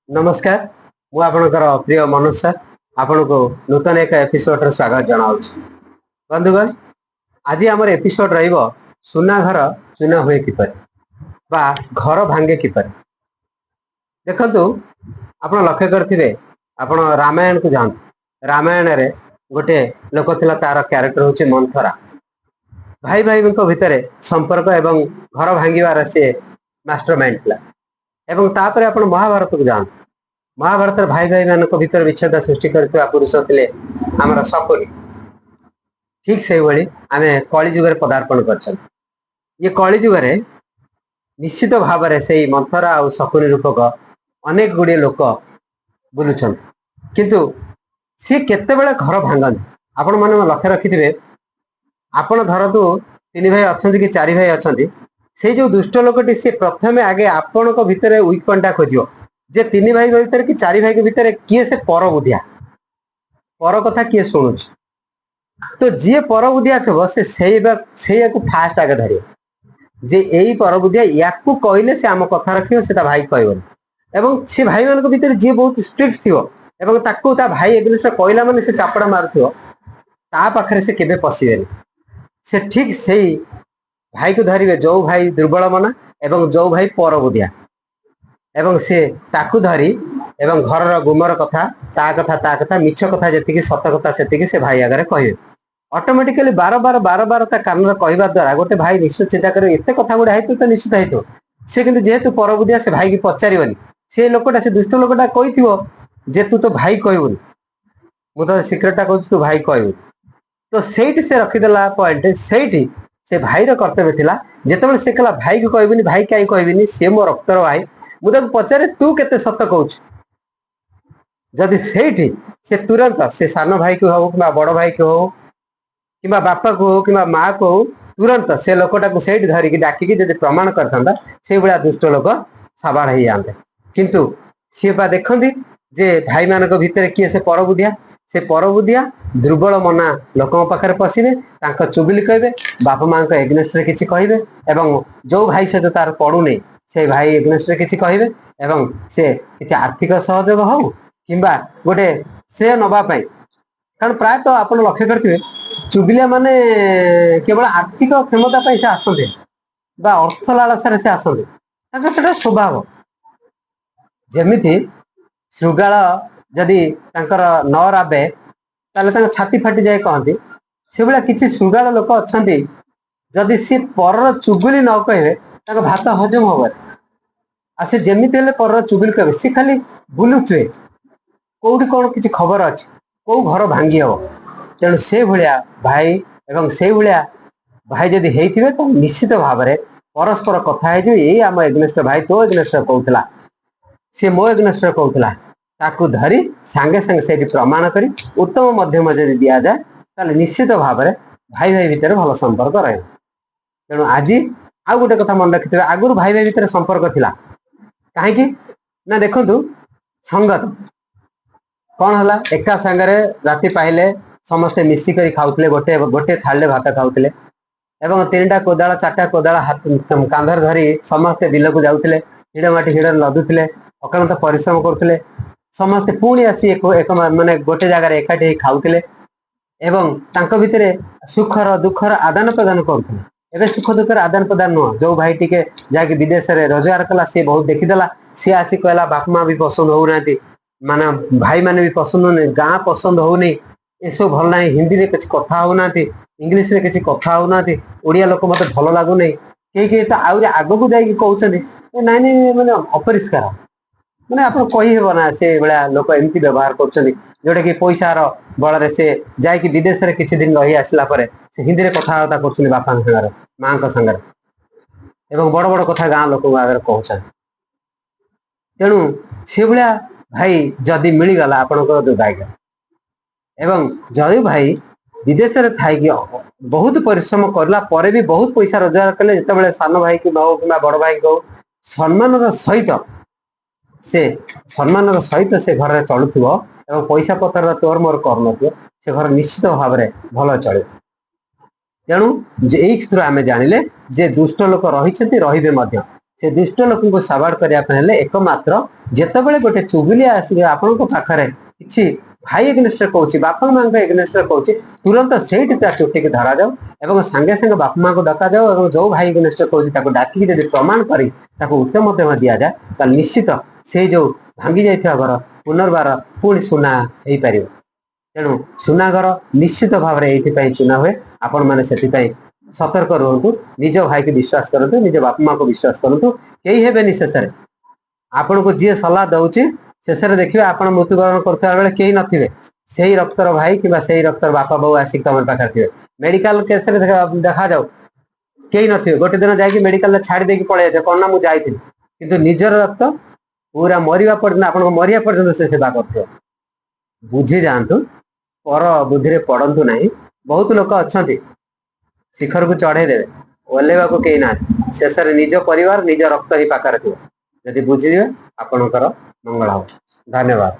नमस्कार मु आपणकर प्रिय मनोज सर आपण को नूतन एक एपिसोड स्वागत जनाऊँ बंधुगण आज आम एपिसोड सुना घर चुना हुए किपर बा घर भांगे किपर देखु आप लक्ष्य करेंगे आप रामायण को जातु रामायण रे गोटे लोक थिला तार क्यारेक्टर हूँ मंथरा भाई भाई भितर संपर्क एवं घर भांगार सी मास्टर माइंड थिला एवं तापर आप महाभारत को जातु महाभारत भाई भाई मान भर विच्छेद सृष्टि कर पुरुष थे आमर शकुनी ठीक से भाई आम कलिजुग पदार्पण कर ये कलिजुग निश्चित भाव से मंथरा और शकुनी रूपक अनेक गुड़े लोक बुलूं किंतु सी केते बेले घर भांगन आपण मैंने लक्ष्य रखिथे आपण धरतु तीन भाई अच्छा कि चारि भाई अच्छा से जो दुष्ट लोकटी सी प्रथम आगे आपण भितर वीक पॉइंटा खोज जे तीन भाई भीतर कि चारि भाई के भीतर किए से पर बुधिया पर कथा किए शुणु तो जी पर बुधिया थो से फास्ट आगे धर जे यही पर बुधिया या कहले से आम कथा रखियो से भाई कहबन एवं से भाई मान भीतर जी बहुत स्ट्रिक्ट थी एवं ताकू ता भाई एग्नेस्ट कहला माने से चापड़ा मारुथियो ता पाखरे से केबे पसिबेनी से ठीक से भाई को धरिवे जो भाई दुर्बल मना एवं जो भाई पर बुधिया एवं से ताकू धरी एवं घर गुमर कथा ता कथा मिछ कथा जी सत कथा से भाई आगे कहे ऑटोमेटिकली बार बार ता कान कहवा द्वारा गोटे भाई निश्चित चिंता कर एत कथा गुड़ा है तो निश्चित है सी कि जेहेतु पर बुधिया से भाई की पचारनी से लोकटा से दुष्ट लोकटा कही जे तू तो भाई कहबूनी मुझे सिक्रेटा कहूँ तू भाई कहबू तो सही से रखीदेला पॉइंट से से भाई कर्तव्य थिला जेतेबेले से कहला भाई को कहबूनी भाई कहीं कहबीनी सी मो रक्तर भाई मुझे पचारे तू केते सत कहू जदि से तुरंत से सान भाई को हो कि बड़ भाई को हो कि बापा को हो कि माँ को हो तुरंत से लोकटा को सही धरिकी डाकिकी जब प्रमाण करता से भाया दुष्ट लोक साबाड़ हो जाते किंतु सी बा देखती जे भाई मान भितर किए से पर बुधिया दुर्बल मना लोक पाखे पशिबे चुगली कहे बापा माँ एग्नेस्ट किसी कहे जो भाई सहित तार पड़ुनी से भाई एग्नेस्ट किसी कहे से किसी आर्थिक सहयोग हो कि गोटे से नवापाई कारण प्रायतः आप लक्ष्य करेंगे चुगलिया माने केवल आर्थिक क्षमता से आसते अर्थ लालसा से आसते स्वभाव जमीती श्रृगाल जदि न राबे ताले छाती फाटी जाए कहती से भाया किसी श्रृगाल लोक अच्छा जदि सी पर चुगली न कहे भात हजम हम आ से जमी पर चुगली कहे सी खाली बुलुए कौटी कौन किसी खबर अच्छी कौ घर भांगी हम तेणु से भाया भाई एवं से भाया भाई जदि होते तो निश्चित भाव में परस्पर कथा है आम एग्नेस्ट भाई तो एग्नेस्ट कहला सी मो एग्नेस्ट कहला ताकू धरी सांगे सांगे से प्रमाण कर उत्तम मध्यम जब दि जाए ताले निश्चित भाव में भाई भाई भितर भल संपर्क रहे तेणु आज आउ गोटे कथा मन रखिथे आगुरी भाई भाई भितर संपर्क थिला कहीं ना देखु संगत कौन है एका सांगे राति पाइले समस्ते मिसिक खाऊले गोटे गोटे थाली भात खाऊले एवं तीन टा कोदाल चार्टा कोदाल कांधर धरी समस्ते बिल को जाऊे हिड़माटी हिड़ लदुले अक्लांत परिश्रम करुले समस्ते पुणी आसी एक माने गोटे जगार एकाठी खाऊले एवं तांको भितरे सुखर दुखर आदान प्रदान करुले एवं सुख दुखर आदान प्रदान नुह जो भाई टी जैक विदेश में रोजगार कला सी बहुत देखीदेला सी आसी कहला बाप माँ भी पसंद होना माने भाई माने भी पसंद होने गाँ पसंद होनी एसब भल ना हिंदी में किसी कथा होना इंग्लीश में किसी कथा होना ओडिया लोक मत भल लगुना कई तो आग को जाकि नाई नाई मैंने अपरिष्कार मैंने आप कहीहब ना से भाया लोक एमती व्यवहार कर जोटा कि पैसार बल से जाकि विदेश में किसी दिन रही आसला से हिंदी में कथबार्ता कर बापा सागर माँ सागर एवं बड़ बड़ कथा गाँ लोक आगे कहते तेणु से भाया भाई जदि मिलगला आपंकर दुर्भाग्य एवं जदि भाई विदेश में थी बहुत परिश्रम करला परे भी बहुत पैसा रोजगार कले जिते सान भाई की हो कि बड़ भाई को सम्मान सहित से घर चलुव एवं पैसा पतर तोर मोर कर से घर निश्चित भाव में भल चल तेणु यही आम जानिले जे दुष्ट लोक रही से दुष्ट लोक को साबाड़ करने एकमात्र जितेबाला गोटे चुगुलिया आसिक आपण पाखे कि भाई एग्नेस्ट कौच बापा माँ एग्नेस्ट कौच तुरंत से चुटी की धरा जाऊ और सांगे सांगे बापा माँ को डका जाऊ और जो भाई एग्नेस्ट कौच डाकिक जब प्रमाण कर उत्तम दि जाए तो निश्चित से जो भांगी जाइए घर पुनर्बार पुणी सुना हो पार तेणु सुना घर निश्चित भाव में ये चुना हुए आपण मैंने से सतर्क रुहतु निज भाई की विश्वास करूँ निज बापा माँ को विश्वास करूँ कई हेनी शेष आपण को जी सलाह दौर शेष देखिए आप मृत्युवरण करुवा बेले कई नथिबे से रक्तर भाई कि से रक्तर बापा बो आसिक तुम पाखे थे मेडिकल केस देखा जाऊ कई नथिबे गोटे दिन जाकि मेडिकल छाड़ी देकी पड़े जाते कौन ना मुझे जाइए किंतु निजर रक्त पूरा मरिया पर्यटन आप मरिया पर्यटन से सेवा कर बुझी जातु पर बुद्धि पड़तु ना बहुत लोक अच्छा शिखर को चढ़े देवे ओल्लेवा को कई ना शेष निज परिवार निज रक्त ही पाखे थी जदि बुझीजे आपणकर मंगल हो धन्यवाद।